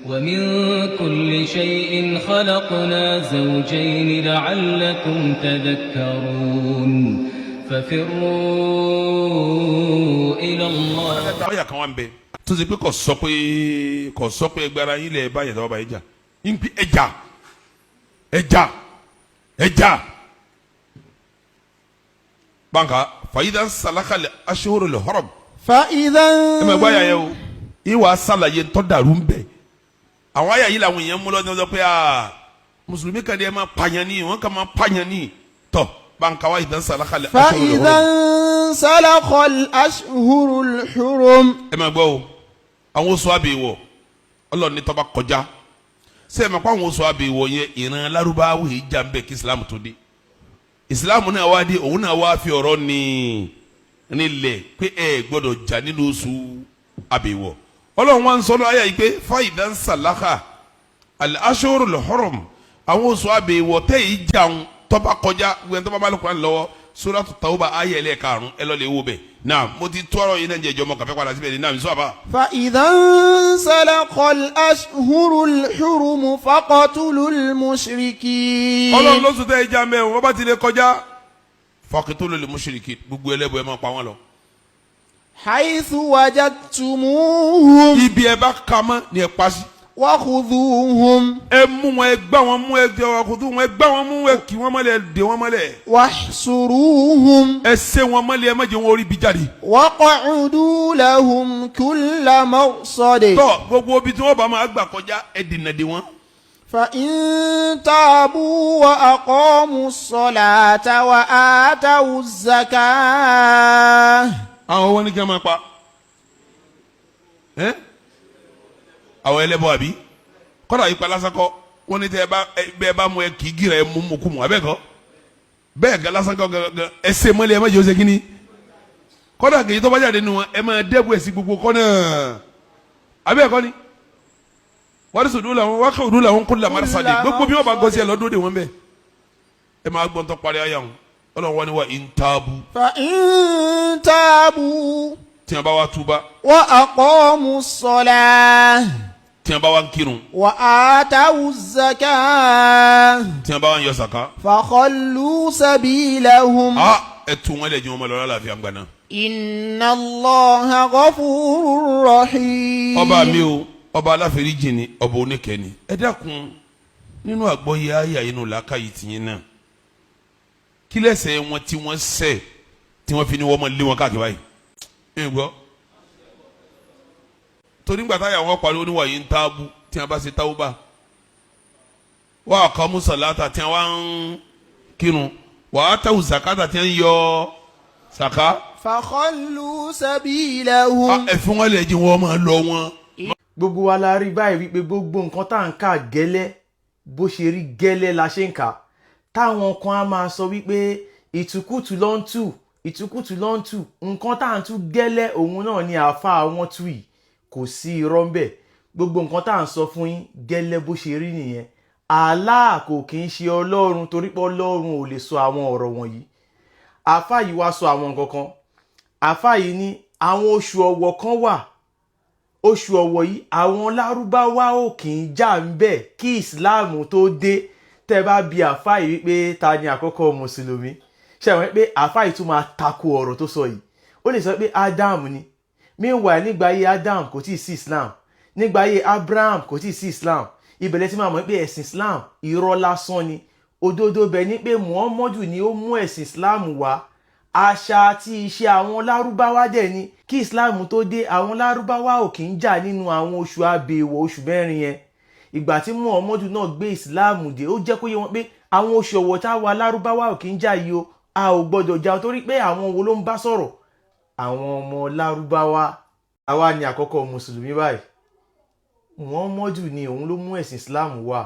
ومن كل شيء خلقنا زوجين لعلكم تذكرون ففروا إلى الله. báyà kan wà ń bẹ tó ṣe pé kò sọ pé ẹgbẹ́ ara yín lẹ̀ báyà tó bá yín jà ń pín ẹja banka fàyídà sàlákàlẹ̀ aṣọ́rò lè họ́rọ̀. fàyídà. ẹ mọ̀ ẹgbẹ́ àyà yẹ o ìwà sàlàyé ntọ́ dàrú ń bẹ àwọn àyà yìí làwọn èèyàn mú lọ ní ọjọ́ pé mùsùlùmí kan ní ẹ máa pààyàn ní wọn kàn máa pààyàn ní tọ́ banka wà ìdán sàlákàlẹ̀ aṣọ́rò lè họ́rọ̀. fàyídà sàlákàlẹ̀ aṣọ́rò lè họ́rọ̀. ẹ máa gbọ́ o àwọn oṣù àbẹ̀wò ọlọ́ọ̀ni tó bá kọjá sẹ́yìn máa kó àwọn oṣù àbẹ̀wò yẹn ìran Lárúbáwá yìí jà ń bẹ̀ kí Islam tó dé Islam náà wá dé òun náà wá fi ọ̀rọ̀ nílẹ̀ pé ẹ gbọ́dọ̀ jà nínú oṣù àbẹ̀wò ọlọ́run wá ń sọ lọ́wọ́ ayé yìí pé fáìdá ń sàlákà al-ashhurul hurum àwọn oṣù àbẹ̀wò tẹ́ yìí jà ń tó bá kọjá gbẹ̀n tó bá bá lọ́kùnrin lọ́wọ́ Suratu Tawba ayé ẹlẹ́ẹ̀karùn-ún ẹ lọ́ọ́ lè wo bẹ̀ náà mo ti tó ọ̀rọ̀ yìí náà jẹ́ ìjọba kàfẹ́ padà síbẹ̀ ní náà mi sọ àbá. فإذا انسلخ الأشهر الحرم فاقتلوا المشركين. ọlọ́run ló sùn tẹ́ ìjà mẹ́rin wọ́n bá ti lè kọjá faqtulul mushrikin gbogbo ẹlẹ́bọ̀ ẹ máa pa wọ́n lọ. حيث وجدتموهم. ibi ẹ bá ka mọ́ ni ẹ pa sí. وخذوهم. ẹ mú wọn ẹ gbá wọn mú ẹ jẹ wọn kùtù wọn ẹ gbá wọn mú ẹ kì wọn mọ́lẹ̀ ẹ dè wọn mọ́lẹ̀. واحصروهم. ẹ ṣe wọn mọ́lẹ̀ ẹ má jẹ́ wọn orí bí jáde. وقعدوا لهم كل مرصد. tọ́ gbogbo ibi tí wọ́n bá máa gbà kọjá ẹ dènà dè wọn. فإن تابوا وأقاموا الصلاة وآتوا الزكاة. àwọn wọn ní kí wọn máa pa àwọn ẹlẹ́bọ àbí kọ́dà yìí pa lásán kọ́ wọ́n ní tẹ́ ẹ bá mú ẹ kì í gíra ẹ mú mú kú mu abẹ́ kọ́ bẹ́ẹ̀ gẹ́ lásán kọ́ gẹ́gẹ́ ẹ ṣe mọ́lẹ̀ ẹ má jẹ́ ọ̀sẹ̀ kínní kọ́dà kì í tó bá jáde nù wọn ẹ máa dẹ́bu ẹ̀ sí gbogbo kọ́ náà abẹ́ kọ́ ni wọ́n sọ̀dọ̀ làwọn wákà òdò làwọn kó lamari sadi gbogbo bí wọ́n bá gọ́ sí ẹ lọ́dún de wọn bẹ́ẹ̀ ẹ máa gbọ́n tó parí ayé wọn ọlọ́run wọn ni wa in tabu. fa in tabu. tí wọ́n bá wá túbá. wa aqamu ssalah. tí wọ́n bá wá kírun. wa atawu zakah. tí wọ́n bá wá yọ sàká. fa khallu sabilahum. ẹ tún wọn lẹ jẹ wọn ma lọ lálàáfíà gbà náà. inna Allaha ghafurur rahim. ọba mi o ọba aláforíjì ni ọba oníkẹ́ni ẹ dákun nínú àgbọ́yé ayé inú làákàyè tìyín náà kí lẹ́sẹ̀ wọn tí wọ́n ṣẹ̀ tí wọ́n fi ní wọ́n mọ̀ lé wọn káàkiri báyìí ẹ gbọ́ torí nígbà táyà wọn parí oníwà yìí ń tábù tí wọ́n bá ṣe táwùbà wọ́n àkọ́mú sàlátà tí wọ́n ń kírun wọ́n á tẹ̀wù sàkátà tí wọ́n ń yọ sàká. fakhallu sabilahum. ẹ fún wọn lè jí wọn máa lọ wọn. gbogbo wa la rí báyìí wípé gbogbo nǹkan tá à ń kà gẹ́lẹ́ bó ṣe rí gẹ́lẹ́ la ṣe ń kà táwọn kan á máa sọ wípé ìtukùtù ló ń tù ìtukùtù ló ń tù nǹkan tá à ń tú gẹ́lẹ́ òun náà ni àáfàá wọn tú yìí kò sí irọ́ ń bẹ̀ gbogbo nǹkan tá à ń sọ fún yín gẹ́lẹ́ bó ṣe rí nìyẹn Allah kò kì í ṣe ọlọ́run torí pé ọlọ́run ò lè sọ àwọn ọ̀rọ̀ wọ̀nyí àáfàá yìí wá sọ àwọn nǹkan kan àáfàá yìí ní àwọn oṣù ọ̀wọ̀ kan wà oṣù ọ̀wọ̀ yìí àwọn lárúbáwá ò kì í jà ń bẹ̀ kí ìsìláàmù tó dé tẹ́ bá bi àáfàá yìí wípé ta ni àkọ́kọ́ mùsùlùmí ṣe àwọn pé àáfàá yìí tún máa tako ọ̀rọ̀ tó sọ yìí ó lè sọ pé Adam ni meanwhile nígbà ayé Adam kò tí ì sí Islam nígbà ayé Abraham kò tí ì sí Islam ìbẹ̀lẹ̀ tí máa mọ̀ pé ẹ̀sìn Islam irọ́ lásán ni òdodo bẹ̀ ni pé Muhammadu ni ó mú ẹ̀sìn Islam wá àṣà àti ìṣe àwọn lárúbáwá dẹ̀ ni kí Islam tó dé àwọn lárúbáwá ò kì í jà nínú àwọn oṣù abèèwọ̀ oṣù mẹ́rin yẹn ìgbà tí Muhammadu náà gbé Islam dé ó jẹ́ kó yé wọn pé àwọn oṣù ọ̀wọ̀ táwa lárúbáwá ò kì í jà yìí o a ò gbọ́dọ̀ jà torí pé àwọn wo ló ń bá sọ̀rọ̀ àwọn ọmọ lárúbáwá àwa ni àkọ́kọ́ mùsùlùmí báyìí Muhammadu ni òun ló mú ẹ̀sìn Islam wá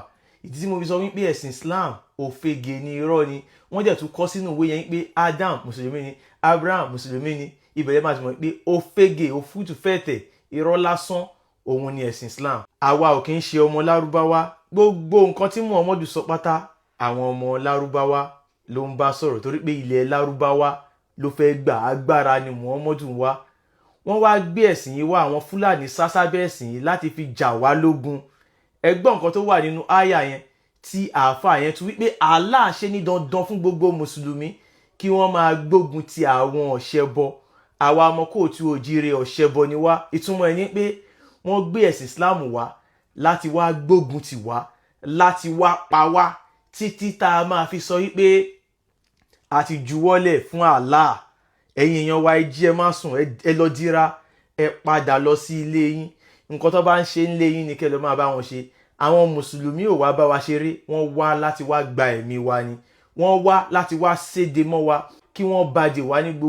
ìdí tí mo fi sọ wípé ẹ̀sìn Islam òfegè ni irọ́ ni wọ́n dẹ̀ tún kọ́ sínú ìwé yẹn pé Adam mùsùlùmí ni Abraham mùsùlùmí ni ìbẹ̀rẹ̀ máa ti mọ̀ pé òfegè òfútù fẹ̀tẹ̀ irọ́ lásán òun ni ẹ̀sìn Islam àwa ò kì í ṣe ọmọ lárúbáwá gbogbo nǹkan tí Muhammadu sọ pátá àwọn ọmọ lárúbáwá ló ń bá sọ̀rọ̀ torí pé ilẹ̀ lárúbáwá ló fẹ́ gbà agbára ni Muhammadu ń wá wọ́n wá gbé ẹ̀sìn yìí wá àwọn Fúlàní sásábẹ́ ẹ̀sìn yìí láti fi jà wá lógun ẹgbọ́n nǹkan tó wà nínú àyà yẹn tí àáfà yẹn tún wípé Allah ṣe ní dandan fún gbogbo mùsùlùmí kí wọ́n máa gbógun ti àwọn ọ̀ṣẹbọ. Àwa ọmọ kóòtù òjíire ọ̀ṣẹbọ ni wá. Ìtumọ̀ ẹ̀ ni pé wọ́n gbé ẹ̀sìn Islam wá láti wá gbógun ti wá, láti wá pa wá títí tá a máa fi sọ wípé a ti juwọ́lẹ̀ fún Allah. Ẹ̀yin èèyàn wa, ẹ jí ẹ má sùn, ẹ lọ dira, ẹ padà lọ sí ilé yín. Nǹkan tó bá ń ṣe nílé yín ni kẹ́ lọ máa bá wọn ṣe. Àwọn mùsùlùmí ò wá bá wa ṣeré, wọ́n wá láti wá gba ẹ̀mí wa ni. Wọ́n wá láti wá séde mọ́ wa kí wọ́n bàjẹ́ wá ní gbogbo